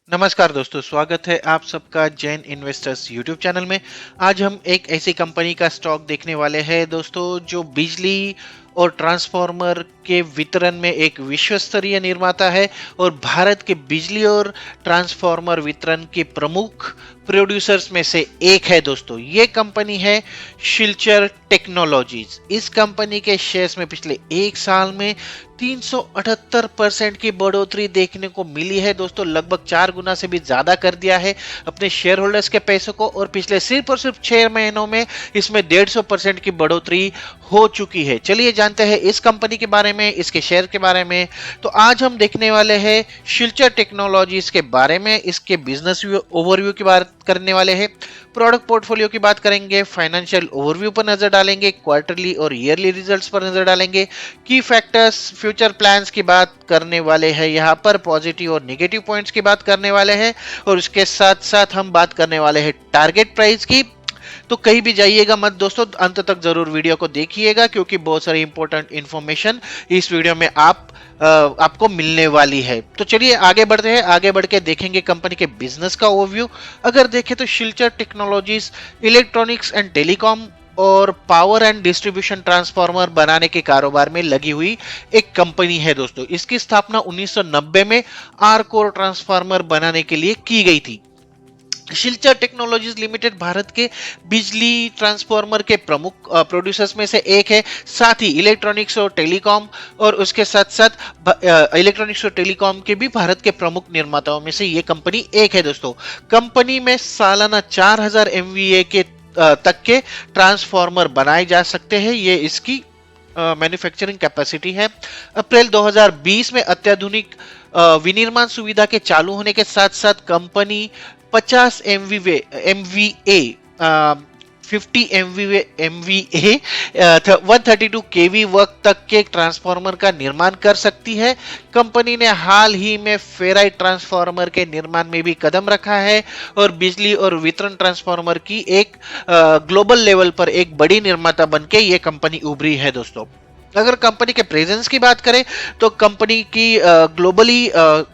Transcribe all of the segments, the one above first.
नमस्कार दोस्तों, स्वागत है आप सबका जैन इन्वेस्टर्स यूट्यूब चैनल में। आज हम एक ऐसी कंपनी का स्टॉक देखने वाले हैं दोस्तों, जो बिजली और ट्रांसफार्मर के वितरण में एक विश्व स्तरीय निर्माता है और भारत के बिजली और ट्रांसफार्मर वितरण के प्रमुख प्रोड्यूसर्स में से एक है दोस्तों। ये कंपनी है शिल्चर टेक्नोलॉजीज। इस कंपनी के शेयर्स में पिछले एक साल में 378% की बढ़ोतरी देखने को मिली है दोस्तों। लगभग 4 गुना से भी ज्यादा कर दिया है अपने शेयर होल्डर्स के पैसों को, और पिछले सिर्फ और सिर्फ 6 महीनों में इसमें 150% की बढ़ोतरी हो चुकी है। चलिए जानते हैं इस कंपनी के बारे में, इसके शेयर के बारे में। तो आज हम देखने वाले हैं शिल्चर टेक्नोलॉजीज के बारे में, इसके बिजनेस ओवरव्यू की बात करने वाले हैं, प्रोडक्ट पोर्टफोलियो की बात करेंगे, फाइनेंशियल ओवरव्यू पर नजर डालेंगे, क्वार्टरली और ईयरली रिजल्ट्स पर नजर डालेंगे, की फैक्टर्स, फ्यूचर प्लान्स की बात करने वाले हैं, यहाँ पर पॉजिटिव और नेगेटिव पॉइंट्स की बात करने वाले हैं, और उसके साथ साथ हम बात करने वाले हैं टारगेट प्राइस की। तो कहीं भी जाइएगा मत दोस्तों, अंत तक जरूर वीडियो को देखिएगा, क्योंकि बहुत सारी इंपॉर्टेंट इंफॉर्मेशन इस वीडियो में आपको मिलने वाली है। तो चलिए आगे बढ़ते हैं, आगे बढ़ के देखेंगे कंपनी के बिजनेस का ओवरव्यू। अगर देखें तो Shilchar technologies electronics and telecom और पावर एंड डिस्ट्रीब्यूशन ट्रांसफार्मर बनाने के कारोबार में लगी हुई एक कंपनी है दोस्तों। इसकी स्थापना 1990 में आर कोर ट्रांसफार्मर बनाने के लिए की गई थी। शिल्चर टेक्नोलॉजीज लिमिटेड भारत के बिजली ट्रांसफार्मर के प्रमुख प्रोड्यूसर्स में से एक है। साथ ही इलेक्ट्रॉनिक्स और टेलीकॉम, और उसके साथ साथ इलेक्ट्रॉनिक्स और टेलीकॉम के भी भारत के प्रमुख निर्माताओं में से ये कंपनी एक है दोस्तों। कंपनी में सालाना 4000 MVA के तक के ट्रांसफार्मर बनाए जा सकते हैं। ये इसकी मैन्युफैक्चरिंग कैपेसिटी है। अप्रैल 2020 में अत्याधुनिक विनिर्माण सुविधा के चालू होने के साथ साथ company 50 MVA 50 MVA 132 kV work तक के ट्रांसफार्मर का निर्माण कर सकती है। कंपनी ने हाल ही में फेराइट ट्रांसफार्मर के निर्माण में भी कदम रखा है और बिजली और वितरण ट्रांसफार्मर की एक ग्लोबल लेवल पर एक बड़ी निर्माता बनके ये कंपनी उभरी है दोस्तों। अगर कंपनी के प्रेजेंस की बात करें तो कंपनी की ग्लोबली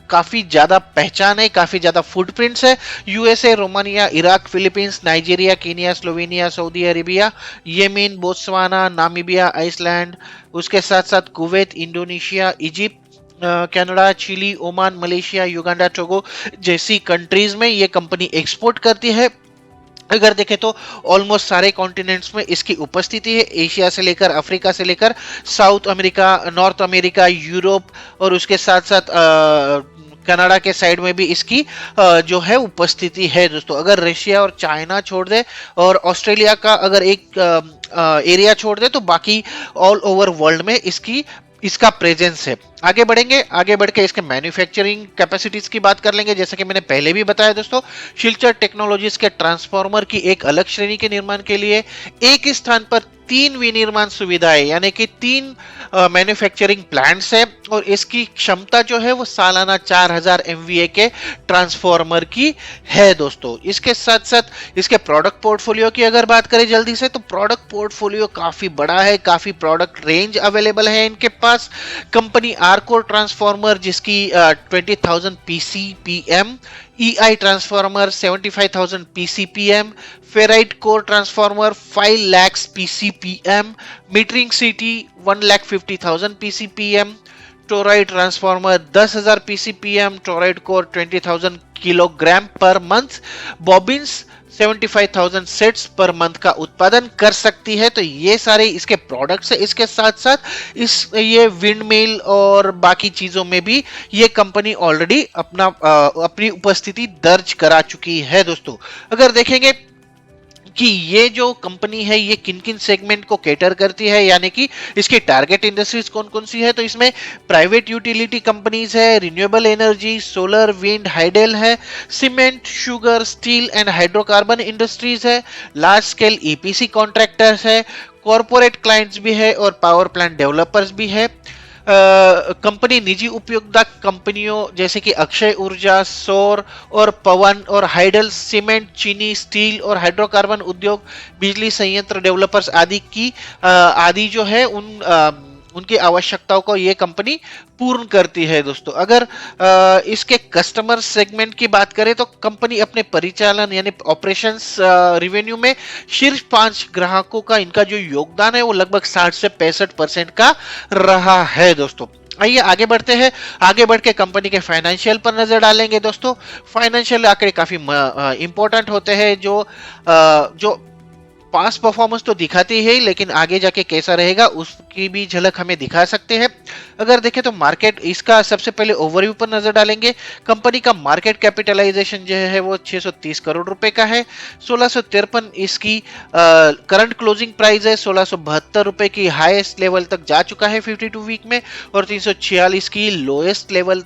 काफी ज्यादा पहचान है, काफी ज्यादा फुटप्रिंट्स है। USA, Romania, Iraq, Philippines, Nigeria, Kenya, Slovenia, Saudi Arabia, Yemen, Botswana, Namibia, Iceland, उसके साथ साथ Kuwait, Indonesia, Egypt, Canada, Chile, Oman, Malaysia, Uganda, Togo जैसी कंट्रीज में ये कंपनी एक्सपोर्ट करती है। अगर देखें तो ऑलमोस्ट सारे कॉन्टिनेंट्स में इसकी उपस्थिति है, एशिया से लेकर अफ्रीका से लेकर south America, north America, Europe, और उसके साथ साथ कनाडा के साइड में भी इसकी जो है उपस्थिति है दोस्तों। अगर रशिया और चाइना छोड़ दे और ऑस्ट्रेलिया का अगर एक एरिया छोड़ दे तो बाकी ऑल ओवर वर्ल्ड में इसका प्रेजेंस है। आगे बढ़ेंगे, आगे बढ़ के इसके मैन्युफैक्चरिंग कैपेसिटीज की बात कर लेंगे। जैसा कि मैंने पहले भी बताया दोस्तों, शिल्चर टेक्नोलॉजीज के ट्रांसफार्मर की एक अलग श्रेणी के निर्माण के लिए एक ही स्थान पर 3 विनिर्माण सुविधाएं यानी कि 3 मैन्युफैक्चरिंग प्लांट्स है, और इसकी क्षमता जो है वो सालाना 4000 MVA के ट्रांसफार्मर की है दोस्तों। इसके साथ साथ इसके प्रोडक्ट पोर्टफोलियो की अगर बात करें जल्दी से, तो प्रोडक्ट पोर्टफोलियो काफी बड़ा है, काफी प्रोडक्ट रेंज अवेलेबल है इनके पास। कंपनी आर कोर ट्रांसफार्मर जिसकी 20,000 PCPM, EI transformer 75,000 PCPM, ferrite core transformer 5 lakh PCPM, metering city 1,50,000 PCPM, toroid transformer 10,000 PCPM, toroid core 20,000 kilogram per month, bobbins 75,000 sets per month का उत्पादन कर सकती है। तो ये सारे इसके प्रोडक्ट्स है। इसके साथ साथ ये विंड मिल और बाकी चीजों में भी ये कंपनी ऑलरेडी अपनी उपस्थिति दर्ज करा चुकी है दोस्तों। अगर देखेंगे कि ये जो कंपनी है ये किन किन सेगमेंट को कैटर करती है, यानी कि इसकी टारगेट इंडस्ट्रीज कौन कौन सी है, तो इसमें प्राइवेट यूटिलिटी कंपनीज है, renewable energy, solar, wind, hydel है, cement, sugar, steel and hydrocarbon industries है, लार्ज स्केल EPC कॉन्ट्रैक्टर्स है, कॉरपोरेट क्लाइंट्स भी है और पावर प्लांट डेवलपर्स भी है। कंपनी निजी उपयोगिता कंपनियों जैसे कि अक्षय ऊर्जा, सौर और पवन और हाइडल, सीमेंट, चीनी, स्टील और हाइड्रोकार्बन उद्योग, बिजली संयंत्र डेवलपर्स आदि जो है उन उनकी आवश्यकताओं को ये कंपनी पूर्ण करती है दोस्तों। अगर इसके कस्टमर सेगमेंट की बात करें तो कंपनी अपने परिचालन यानी ऑपरेशंस रिवेन्यू में शीर्ष 5 ग्राहकों का इनका जो योगदान है वो लगभग 60 से 65% का रहा है दोस्तों। आइए आगे बढ़ते हैं। आगे बढ़ के कंपनी के फाइनेंशियल पर नजर डालेंगे दोस्तों। फाइनेंशियल आंकड़े काफी इंपॉर्टेंट होते हैं, जो पास परफॉर्मेंस तो दिखाती है, लेकिन आगे जाके कैसा रहेगा उसकी भी झलक हमें दिखा सकते हैं। अगर देखें तो मार्केट, इसका सबसे पहले ओवरव्यू पर नजर डालेंगे। कंपनी का मार्केट कैपिटलाइजेशन जो है वो 630 करोड़ रुपए का है। 1653 इसकी करंट क्लोजिंग प्राइस है। 1672 रुपए की हाईएस्ट लेवल तक जा चुका है 52 वीक में, और 346 की लोएस्ट लेवल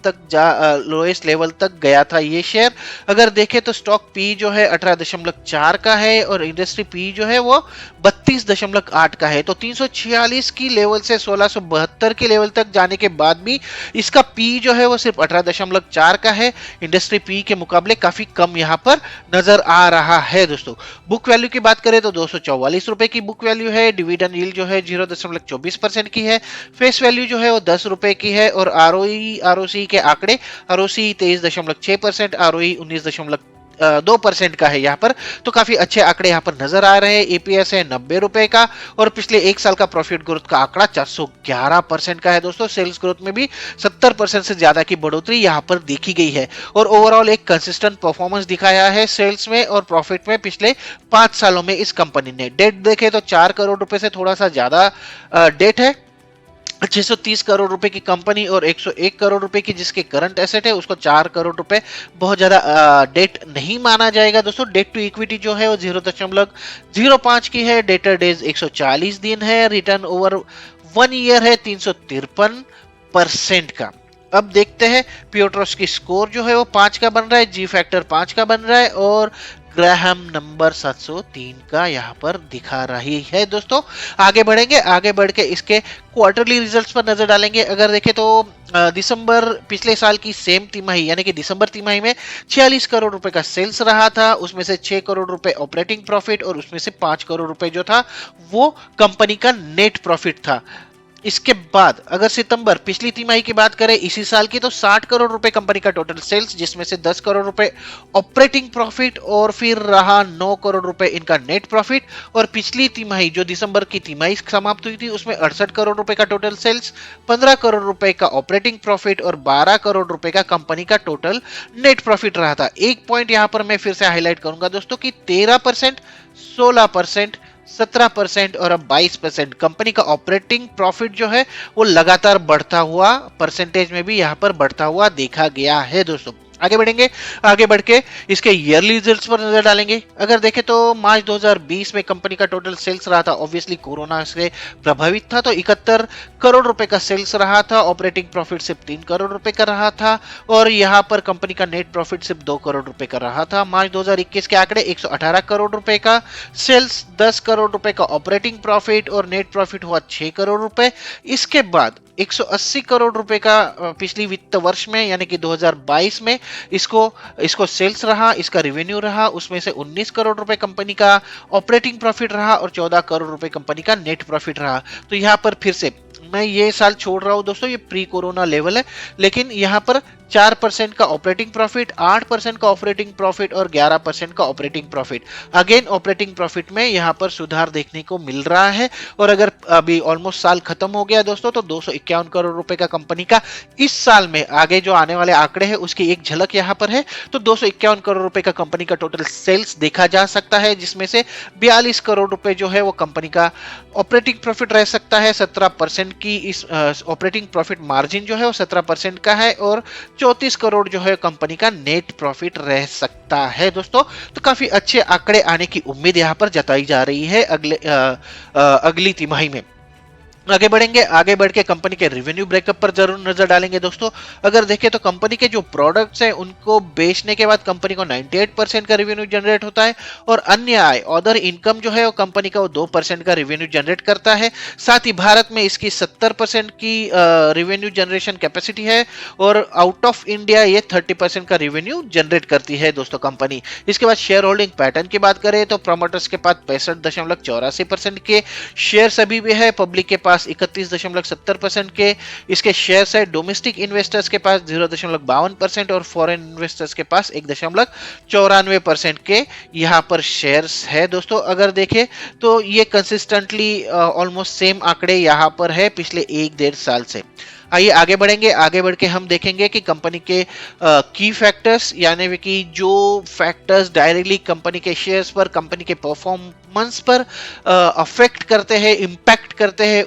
तक गया था ये शेयर। अगर देखें तो स्टॉक पी जो है 18.4 का है, और इंडस्ट्री पी जो है वो 32.8 का है। तो 346 की लेवल से 1672 के लेवल तक जाने के बाद भी इसका पी जो है वो सिर्फ 18.4 का है। इंडस्ट्री पी के मुकाबले काफी कम यहां पर नजर आ रहा है दोस्तों। बुक वैल्यू की बात करें तो 244 रुपए की बुक वैल्यू है। डिविडेंड यील्ड जो है 0.24% की है। फेस वैल्यू जो है वो 10 रुपए की है। और आरओसी के आंकड़े, आरओसी 23.6%, आरओई 19.2% का है यहाँ पर। तो काफी अच्छे आंकड़े यहाँ पर नजर आ रहे हैं। एपीएस है 90 रुपए का, और पिछले एक साल का प्रॉफिट ग्रोथ का आंकड़ा 411% का है दोस्तों। सेल्स ग्रोथ में भी 70% से ज्यादा की बढ़ोतरी यहाँ पर देखी गई है, और ओवरऑल एक कंसिस्टेंट परफॉर्मेंस दिखाया है सेल्स में और प्रॉफिट में पिछले 5 सालों में इस कंपनी ने। डेट देखे तो 4 करोड़ रुपए से थोड़ा सा ज्यादा डेट है। 630 करोड़ रुपए की कंपनी और 101 करोड़ रुपए की जिसके करंट एसेट है, उसको 4 करोड़ रुपए बहुत ज्यादा डेट नहीं माना जाएगा दोस्तों। डेट टू इक्विटी जो है वो 0.05 की है। डेटर डेज 140 दिन है। रिटर्न ओवर 1 ईयर है 353% का। अब देखते हैं पियोट्रोस की स्कोर जो है वो 5 का बन रहा है, जी फैक्टर 5 का बन रहा है, और ग्राहम नंबर 703 का यहाँ पर दिखा रही है दोस्तों। आगे बढ़ेंगे। आगे बढ़ के इसके क्वार्टरली रिजल्ट्स पर नजर डालेंगे। अगर देखें तो दिसंबर पिछले साल की सेम तिमाही यानी कि दिसंबर तिमाही में 46 करोड़ रुपए का सेल्स रहा था। उसमें से 6 करोड़ रुपए ऑपरेटिंग प्रॉफिट, और उसमें से 5 करोड़ रुपए जो था वो कंपनी का नेट प्रॉफिट था। इसके बाद अगर सितंबर पिछली तिमाही की बात करें इसी साल की, तो 60 करोड़ रुपए कंपनी का टोटल सेल्स, जिसमें से 10 करोड़ रुपए ऑपरेटिंग प्रॉफिट, और फिर रहा 9 करोड़ रुपए इनका नेट प्रॉफिट। और पिछली तिमाही जो दिसंबर की तिमाही समाप्त हुई थी उसमें 68 करोड़ रुपए का टोटल सेल्स, 15 करोड़ रुपए का ऑपरेटिंग प्रॉफिट, और 12 करोड़ रुपए का कंपनी का टोटल नेट प्रॉफिट रहा था। एक पॉइंट यहां पर मैं फिर से हाईलाइट करूंगा दोस्तों कि 13%, 16%, 17% और अब 22% कंपनी का ऑपरेटिंग प्रॉफिट जो है वो लगातार बढ़ता हुआ, परसेंटेज में भी यहां पर बढ़ता हुआ देखा गया है दोस्तों। आगे बढ़ेंगे। आगे बढ़ के इसके ईयरली रिजल्ट्स पर नजर डालेंगे। अगर देखें तो मार्च 2020 में कंपनी का टोटल सेल्स रहा था, ऑब्वियसली कोरोना से प्रभावित था, तो 71 करोड़ रुपए का सेल्स रहा था। ऑपरेटिंग प्रॉफिट सिर्फ 3 करोड़ रुपए का रहा था, और यहां पर कंपनी का नेट प्रॉफिट सिर्फ 2 करोड़ रुपए का रहा था। मार्च 2021 के आंकड़े 118 करोड़ रुपए का सेल्स, 10 करोड़ रुपए का ऑपरेटिंग प्रॉफिट, और नेट प्रॉफिट हुआ 6 करोड़ रुपए। इसके बाद 180 करोड़ रुपए का पिछली वित्त वर्ष में यानी कि 2022 में इसको सेल्स रहा, इसका रेवेन्यू रहा। उसमें से 19 करोड़ रुपए कंपनी का ऑपरेटिंग प्रॉफिट रहा, और 14 करोड़ रुपए कंपनी का नेट प्रॉफिट रहा। तो यहां पर फिर से मैं ये साल छोड़ रहा हूं दोस्तों, ये प्री कोरोना लेवल है, लेकिन यहां पर 4% का ऑपरेटिंग प्रॉफिट, 8% का ऑपरेटिंग प्रॉफिट, और 11% का operating profit. Again operating profit में यहां पर सुधार देखने को मिल रहा है। और अगर अभी ऑलमोस्ट साल खत्म हो गया दोस्तों, तो 251 करोड़ रुपए का कंपनी का इस साल में, आगे जो आने वाले आंकड़े हैं उसकी एक झलक यहां पर है। तो 251 करोड़ रुपए का कंपनी का टोटल सेल्स देखा जा सकता है, जिसमें से 42 करोड़ रुपए जो है वो कंपनी का ऑपरेटिंग प्रॉफिट रह सकता है। 17% की इस ऑपरेटिंग प्रॉफिट मार्जिन जो है वो 17% का है, और 34 करोड़ जो है कंपनी का नेट प्रॉफिट रह सकता है दोस्तों। तो काफी अच्छे आंकड़े आने की उम्मीद यहां पर जताई जा रही है अगली तिमाही में। आगे बढ़ेंगे। आगे बढ़ के कंपनी के रेवेन्यू ब्रेकअप पर जरूर नजर डालेंगे दोस्तों। अगर देखें तो कंपनी के जो प्रोडक्ट्स हैं उनको बेचने के बाद कंपनी को 98% का रेवेन्यू जनरेट होता है, और अन्य आय, अदर इनकम जो है वो कंपनी का वो 2% का रेवेन्यू जनरेट करता है। साथ ही भारत में इसकी 70% की रेवेन्यू जनरेशन कैपेसिटी है, और आउट ऑफ इंडिया ये 30% का रेवेन्यू जनरेट करती है दोस्तों कंपनी। इसके बाद शेयर होल्डिंग पैटर्न की बात करें तो प्रमोटर्स के पास 65.84% के शेयर अभी भी है, पब्लिक के पास पास 31.70% के इसके शेयर्स है, डोमेस्टिक इन्वेस्टर्स के पास 0.52% और फॉरेन इन्वेस्टर्स के पास 1.94% के यहाँ पर शेयर्स है दोस्तों। अगर देखें तो ये कंसिस्टेंटली ऑलमोस्ट सेम आंकड़े यहाँ पर है पिछले 1-1.5 साल से। आइए आगे बढ़ेंगे, आगे बढ़ के हम देखेंगे कि कंपनी के की फैक्टर्स, यानी कि जो फैक्टर्स डायरेक्टली कंपनी के शेयर्स पर, कंपनी के परफॉर्मेंस पर अफेक्ट करते हैं, इम्पैक्ट करते हैं,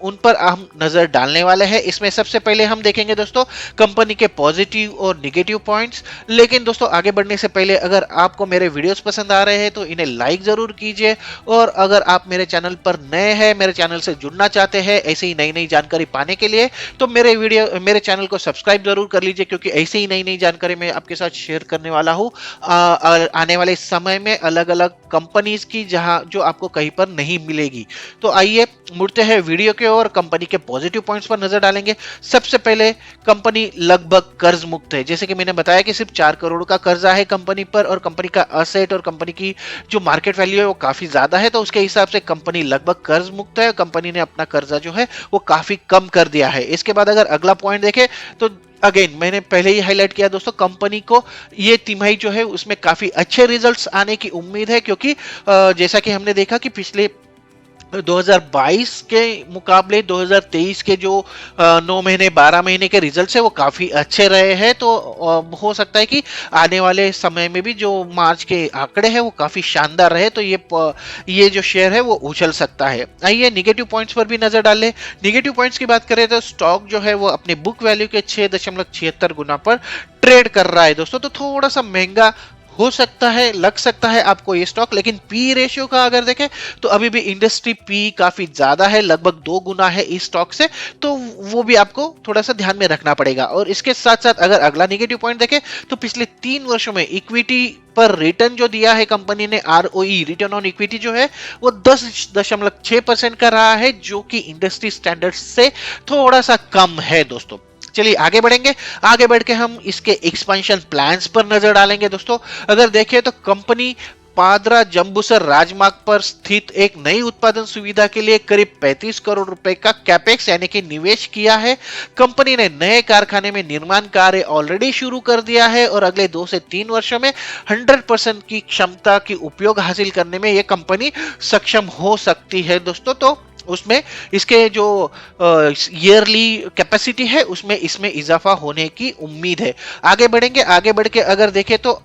उन पर हम नजर डालने वाले हैं। इसमें सबसे पहले हम देखेंगे दोस्तों कंपनी के पॉजिटिव और निगेटिव पॉइंट्स। लेकिन दोस्तों आगे बढ़ने से पहले अगर आपको मेरे वीडियोस पसंद आ रहे हैं तो इन्हें लाइक जरूर कीजिए, और अगर आप मेरे चैनल पर नए हैं, मेरे चैनल से जुड़ना चाहते हैं ऐसे ही नई नई जानकारी पाने के लिए, तो मेरे चैनल को सब्सक्राइब जरूर कर लीजिए, क्योंकि ऐसे ही नई नई जानकारी मैं आपके साथ शेयर करने वाला हूँ आने वाले समय में अलग अलग कंपनीज की, जहां जो आपको कहीं पर नहीं मिलेगी। तो आइए मुड़ते हैं वीडियो के और कंपनी के पॉजिटिव पॉइंट्स पर नजर डालेंगे। सबसे पहले कंपनी लगभग कर्ज मुक्त है। जैसे कि मैंने बताया कि सिर्फ 4 करोड़ का कर्जा है कंपनी पर, और कंपनी का असेट और कंपनी की जो मार्केट वैल्यू है वो काफी ज्यादा है, तो उसके हिसाब से कंपनी लगभग कर्ज मुक्त है। कंपनी ने अपना कर्जा जो है वो काफी कम कर दिया है। इसके बाद अगर अगला पॉइंट देखें तो अगेन मैंने पहले ही हाईलाइट किया दोस्तों, कंपनी को ये तिमाही जो है उसमें काफी अच्छे रिजल्ट्स आने की उम्मीद है, क्योंकि जैसा कि हमने देखा कि पिछले 2022 के मुकाबले 2023 के जो 9 महीने 12 महीने के रिजल्ट्स है वो काफी अच्छे रहे हैं। तो हो सकता है कि आने वाले समय में भी जो मार्च के आंकड़े हैं वो काफी शानदार रहे, तो ये जो शेयर है वो उछल सकता है। आइए निगेटिव पॉइंट्स पर भी नजर डाल ले। निगेटिव पॉइंट्स की बात करें तो स्टॉक जो है वो अपने बुक वैल्यू के 6.76 गुना पर ट्रेड कर रहा है दोस्तों, तो थोड़ा सा महंगा हो सकता है, लग सकता है आपको ये स्टॉक। लेकिन पी रेशियो का अगर देखें तो अभी भी इंडस्ट्री पी काफी ज्यादा है, लगभग 2 गुना है इस स्टॉक से, तो वो भी आपको थोड़ा सा ध्यान में रखना पड़ेगा। और इसके साथ साथ अगर अगला नेगेटिव पॉइंट देखें तो पिछले 3 वर्षों में इक्विटी पर रिटर्न जो दिया है कंपनी ने, आरओई रिटर्न ऑन इक्विटी जो है वो 10.6% का रहा है, जो कि इंडस्ट्री स्टैंडर्ड से थोड़ा सा कम है दोस्तों। चलिए आगे बढ़ेंगे, आगे बढ़ के हम इसके एक्सपेंशन प्लान्स पर नजर डालेंगे दोस्तों। अगर देखें तो कंपनी पादरा जंबूसर राजमार्ग पर स्थित एक नई उत्पादन सुविधा के लिए करीब 35 करोड़ रुपए का कैपेक्स यानी कि निवेश किया है। कंपनी ने नए कारखाने में निर्माण कार्य ऑलरेडी शुरू कर दिया है, और अगले 2 से 3 वर्षों में 100% की क्षमता की उपयोग हासिल करने में यह कंपनी सक्षम हो सकती है दोस्तों। तो उसमें इसके जो ईयरली कैपेसिटी है उसमें इसमें इजाफा होने की उम्मीद है। आगे बढ़ेंगे, आगे बढ़ के अगर देखें तो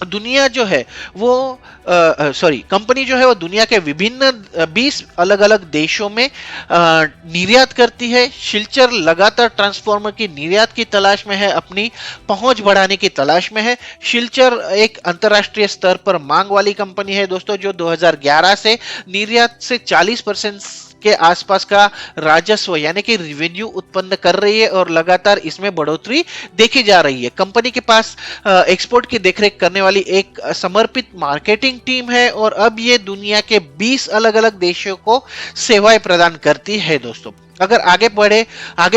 दुनिया जो है वो कंपनी जो है वो दुनिया के विभिन्न 20 अलग अलग देशों में निर्यात करती है। शिलचर लगातार ट्रांसफार्मर की निर्यात की तलाश में है, अपनी पहुंच बढ़ाने की तलाश में है। शिलचर एक अंतर्राष्ट्रीय स्तर पर मांग वाली कंपनी है दोस्तों, जो 2011 से निर्यात से 40% के आसपास का राजस्व यानी कि रेवेन्यू उत्पन्न कर रही है, और लगातार इसमें बढ़ोतरी देखी जा रही है। कंपनी के पास एक्सपोर्ट की देखरेख करने वाली एक समर्पित मार्केटिंग टीम है, और अब ये दुनिया के 20 अलग अलग देशों को सेवाएं प्रदान करती है दोस्तों। अगर आगे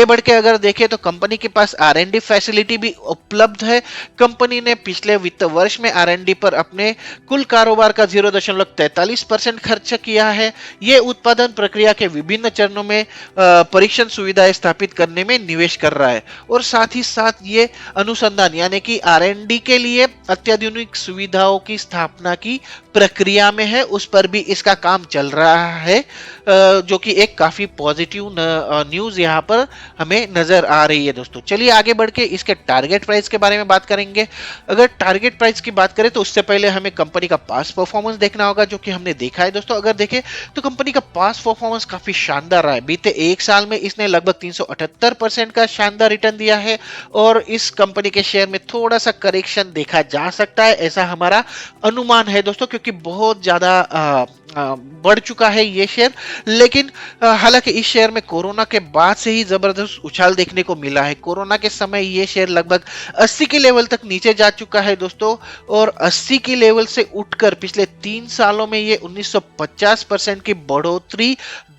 बढ़ के अगर देखें तो कंपनी के पास R&D फैसिलिटी भी उपलब्ध है। कंपनी ने पिछले वित्त वर्ष में R&D पर अपने कुल कारोबार का 0.43% खर्च किया है। ये उत्पादन प्रक्रिया के विभिन्न चरणों में परीक्षण सुविधाएं स्थापित करने में निवेश कर रहा है, और साथ ही साथ ये अनुसंधान यानी कि R&D के लिए अत्याधुनिक सुविधाओं की स्थापना की प्रक्रिया में है, उस पर भी इसका काम चल रहा है, जो कि एक काफी पॉजिटिव न्यूज यहाँ पर हमें नजर आ रही है दोस्तों। चलिए आगे बढ़ के इसके टारगेट प्राइस के बारे में बात करेंगे। अगर टारगेट प्राइस की बात करें तो उससे पहले हमें कंपनी का पास्ट परफॉर्मेंस देखना होगा, जो कि हमने देखा है दोस्तों। अगर देखें तो कंपनी का पास्ट परफॉर्मेंस काफी शानदार रहा है। बीते 1 साल में इसने लगभग 378% का शानदार रिटर्न दिया है, और इस कंपनी के शेयर में थोड़ा सा करेक्शन देखा जा सकता है, ऐसा हमारा अनुमान है दोस्तों, क्योंकि बहुत ज्यादा बढ़ चुका है ये शेयर। लेकिन हालांकि इस शेयर में कोरोना के बाद से ही जबरदस्त उछाल देखने को मिला है। कोरोना के समय ये शेयर लगभग 80 के लेवल तक नीचे जा चुका है दोस्तों, और 80 के लेवल से उठकर पिछले 3 सालों में ये 1950% की बढ़ोतरी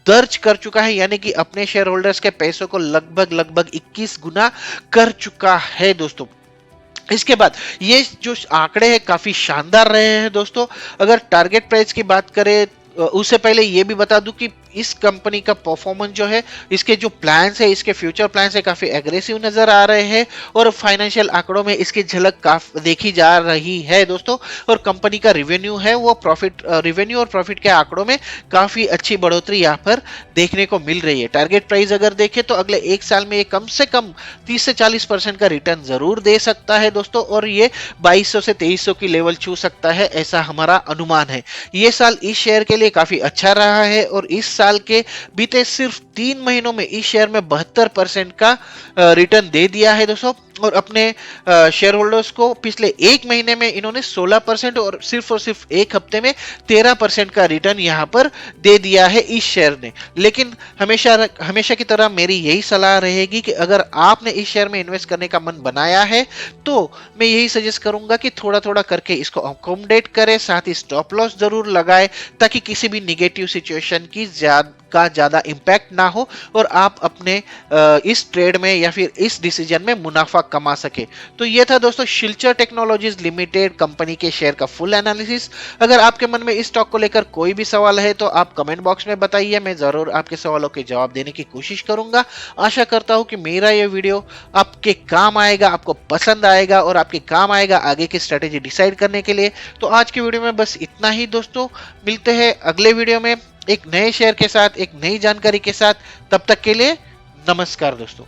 दर्ज कर चुका है, यानी कि अपने शेयर होल्डर्स के पैसों को लगभग 21 गुना कर चुका है दोस्तों। इसके बाद ये जो आंकड़े हैं काफी शानदार रहे हैं दोस्तों। अगर टारगेट प्राइस की बात करें उससे पहले ये भी बता दूं कि इस कंपनी का परफॉर्मेंस जो है, इसके जो प्लान्स है, इसके फ्यूचर प्लान्स है, काफी एग्रेसिव नजर आ रहे हैं और फाइनेंशियल आंकड़ों में इसकी झलक काफी देखी जा रही है दोस्तों। और कंपनी का रिवेन्यू है वो रिवेन्यू और प्रॉफिट के आंकड़ों में काफी अच्छी बढ़ोतरी यहाँ पर देखने को मिल रही है। टारगेट प्राइस अगर देखें तो अगले एक साल में ये कम से कम 30 से 40% का रिटर्न जरूर दे सकता है दोस्तों, और ये 2200 से 2300 की लेवल छू सकता है, ऐसा हमारा अनुमान है। ये साल इस शेयर के लिए काफी अच्छा रहा है और इस साल के बीते सिर्फ 3 महीनों में इस शेयर में 72% का रिटर्न दे दिया है दोस्तों। और अपने शेयर होल्डर्स को पिछले एक महीने में इन्होंने 16% और सिर्फ एक हफ्ते में 13% का रिटर्न यहां पर दे दिया है इस शेयर ने। लेकिन हमेशा की तरह मेरी यही सलाह रहेगी कि अगर आपने इस शेयर में इन्वेस्ट करने का मन बनाया है तो मैं यही सजेस्ट करूंगा कि थोड़ा थोड़ा करके इसको अकोमोडेट करें, साथ ही स्टॉप लॉस जरूर लगाए ताकि किसी भी निगेटिव सिचुएशन की ज्यादा इंपैक्ट ना हो और आप अपने इस ट्रेड में या फिर इस डिसीजन में मुनाफा कमा सके। तो ये था दोस्तों शिलचर टेक्नोलॉजीज लिमिटेड कंपनी के शेयर का फुल एनालिसिस। अगर आपके मन में इस स्टॉक को लेकर कोई भी सवाल है तो आप कमेंट बॉक्स में बताइए, मैं जरूर आपके सवालों के जवाब देने की कोशिश करूंगा। आशा करता हूं कि मेरा ये वीडियो आपके काम आएगा, आपको पसंद आएगा और आपके काम आएगा आगे की स्ट्रेटेजी डिसाइड करने के लिए। तो आज की वीडियो में बस इतना ही दोस्तों, मिलते हैं अगले वीडियो में एक नए शेयर के साथ, एक नई जानकारी के साथ। तब तक के लिए नमस्कार दोस्तों।